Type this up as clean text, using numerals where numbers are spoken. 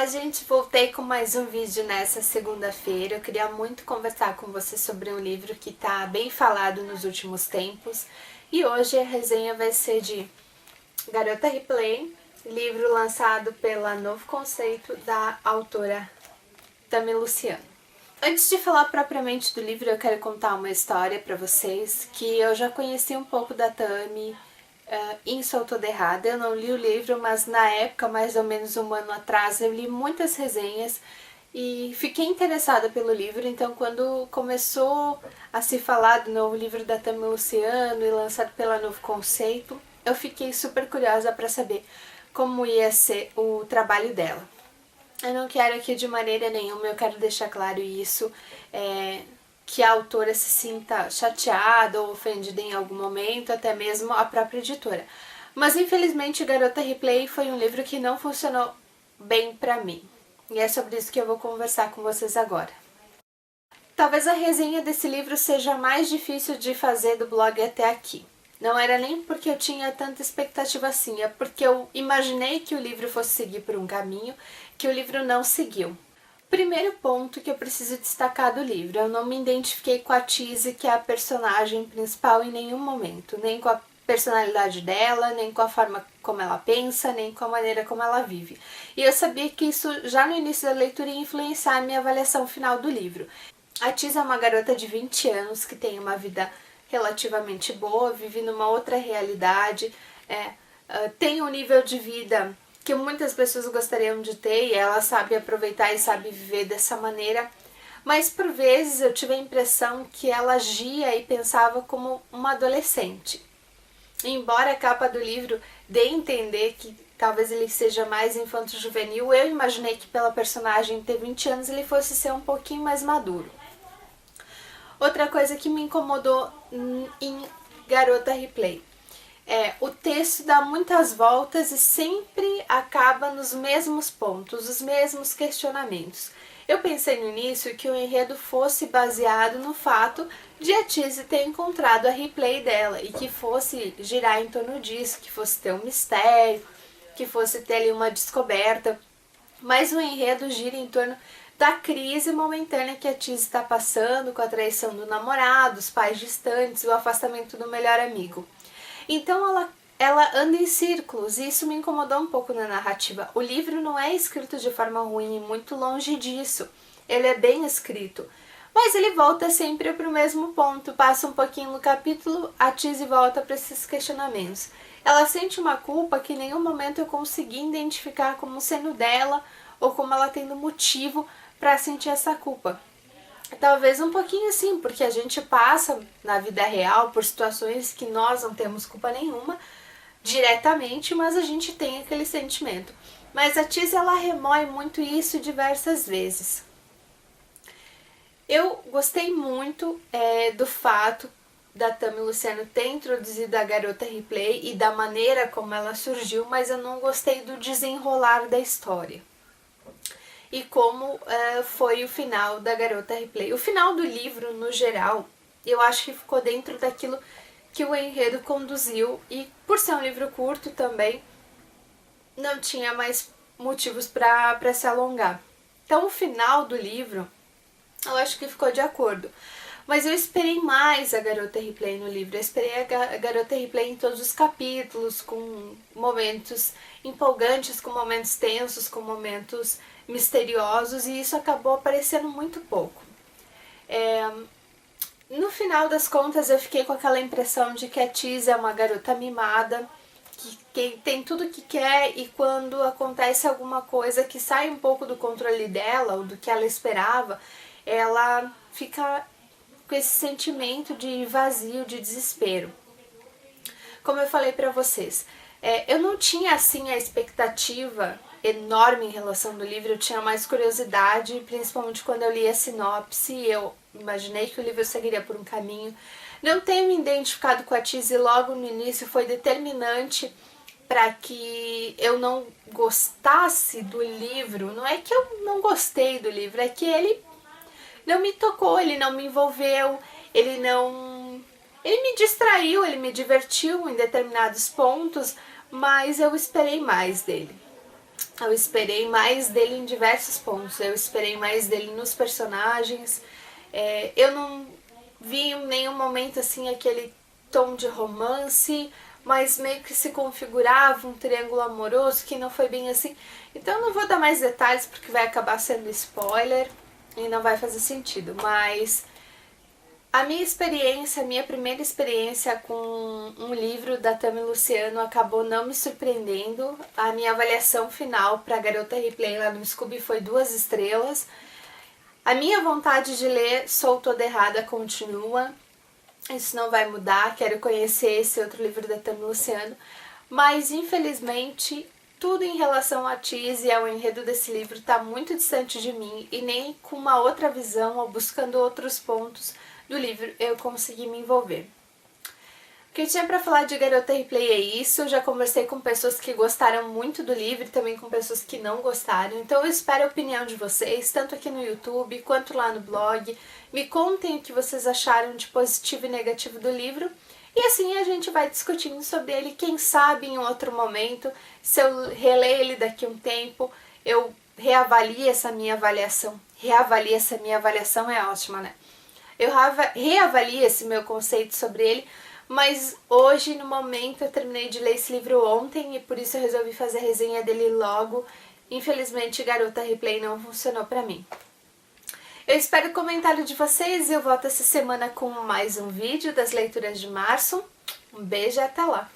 Gente, voltei com mais um vídeo nessa segunda-feira. Eu queria muito conversar com você sobre um livro que está bem falado nos últimos tempos. E hoje a resenha vai ser de Garota Replay, livro lançado pela Novo Conceito, da autora Tami Luciano. Antes de falar propriamente do livro, eu quero contar uma história para vocês, que eu já conheci um pouco da Tami em Sou Toda Errada. Eu não li o livro, mas na época, mais ou menos um ano atrás, eu li muitas resenhas e fiquei interessada pelo livro. Então, quando começou a se falar do novo livro da Tami Luciano e lançado pela Novo Conceito, eu fiquei super curiosa para saber como ia ser o trabalho dela. Eu não quero aqui de maneira nenhuma, eu quero deixar claro isso, que a autora se sinta chateada ou ofendida em algum momento, até mesmo a própria editora. Mas infelizmente Garota Replay foi um livro que não funcionou bem pra mim. E é sobre isso que eu vou conversar com vocês agora. Talvez a resenha desse livro seja mais difícil de fazer do blog até aqui. Não era nem porque eu tinha tanta expectativa assim, é porque eu imaginei que o livro fosse seguir por um caminho que o livro não seguiu. Primeiro ponto que eu preciso destacar do livro, eu não me identifiquei com a Tizzy, que é a personagem principal, em nenhum momento, nem com a personalidade dela, nem com a forma como ela pensa, nem com a maneira como ela vive. E eu sabia que isso já no início da leitura ia influenciar a minha avaliação final do livro. A Tizzy é uma garota de 20 anos que tem uma vida relativamente boa, vive numa outra realidade, tem um nível de vida que muitas pessoas gostariam de ter e ela sabe aproveitar e sabe viver dessa maneira, mas por vezes eu tive a impressão que ela agia e pensava como uma adolescente. Embora a capa do livro dê a entender que talvez ele seja mais infanto-juvenil, eu imaginei que pela personagem ter 20 anos ele fosse ser um pouquinho mais maduro. Outra coisa que me incomodou em Garota Replay o texto dá muitas voltas e sempre acaba nos mesmos pontos, os mesmos questionamentos. Eu pensei no início que o enredo fosse baseado no fato de a Tizzy ter encontrado a Replay dela e que fosse girar em torno disso, que fosse ter um mistério, que fosse ter ali uma descoberta. Mas o enredo gira em torno da crise momentânea que a Tizzy está passando com a traição do namorado, os pais distantes, o afastamento do melhor amigo. Então ela anda em círculos e isso me incomodou um pouco na narrativa. O livro não é escrito de forma ruim, muito longe disso. Ele é bem escrito, mas ele volta sempre para o mesmo ponto. Passa um pouquinho no capítulo, a Tizzy volta para esses questionamentos. Ela sente uma culpa que em nenhum momento eu consegui identificar como sendo dela ou como ela tendo motivo para sentir essa culpa. Talvez um pouquinho assim, porque a gente passa na vida real por situações que nós não temos culpa nenhuma diretamente, mas a gente tem aquele sentimento. Mas a Tizzy, ela remoe muito isso diversas vezes. Eu gostei muito do fato da Tami Luciano ter introduzido a Garota Replay e da maneira como ela surgiu, mas eu não gostei do desenrolar da história. E como foi o final da Garota Replay. O final do livro, no geral, eu acho que ficou dentro daquilo que o enredo conduziu, e por ser um livro curto também, não tinha mais motivos para se alongar. Então o final do livro, eu acho que ficou de acordo. Mas eu esperei mais a Garota Replay no livro. Eu esperei a Garota Replay em todos os capítulos, com momentos empolgantes, com momentos tensos, com momentos misteriosos, e isso acabou aparecendo muito pouco. No final das contas, eu fiquei com aquela impressão de que a Tizzy é uma garota mimada, que tem tudo que quer, e quando acontece alguma coisa que sai um pouco do controle dela, ou do que ela esperava, ela fica com esse sentimento de vazio, de desespero. Como eu falei pra vocês, eu não tinha assim a expectativa enorme em relação do livro, eu tinha mais curiosidade, principalmente quando eu li a sinopse, eu imaginei que o livro seguiria por um caminho. Não ter me identificado com a Tizzy logo no início foi determinante para que eu não gostasse do livro. Não é que eu não gostei do livro, é que ele não me tocou, ele não me envolveu, ele me distraiu, ele me divertiu em determinados pontos, mas eu esperei mais dele. Eu esperei mais dele em diversos pontos. Eu esperei mais dele nos personagens. Eu não vi em nenhum momento assim aquele tom de romance, mas meio que se configurava um triângulo amoroso que não foi bem assim. Então eu não vou dar mais detalhes porque vai acabar sendo spoiler e não vai fazer sentido. Mas a minha experiência, a minha primeira experiência com um livro da Tammy Luciano acabou não me surpreendendo. A minha avaliação final para Garota Ripley lá no Scooby foi 2 estrelas. A minha vontade de ler Sou Toda Errada continua. Isso não vai mudar, quero conhecer esse outro livro da Tammy Luciano. Mas, infelizmente, tudo em relação a Tease e ao enredo desse livro está muito distante de mim e nem com uma outra visão ou buscando outros pontos do livro eu consegui me envolver. O que eu tinha para falar de Garota Ripley é isso. Eu já conversei com pessoas que gostaram muito do livro e também com pessoas que não gostaram. Então eu espero a opinião de vocês, tanto aqui no YouTube quanto lá no blog. Me contem o que vocês acharam de positivo e negativo do livro. E assim a gente vai discutindo sobre ele, quem sabe em outro momento, se eu releio ele daqui a um tempo, eu reavalie essa minha avaliação. Reavalie essa minha avaliação é ótima, né? Eu reavalio esse meu conceito sobre ele, mas hoje, no momento, eu terminei de ler esse livro ontem e por isso eu resolvi fazer a resenha dele logo. Infelizmente, Garota Ripley não funcionou pra mim. Eu espero o comentário de vocês e eu volto essa semana com mais um vídeo das leituras de março. Um beijo e até lá!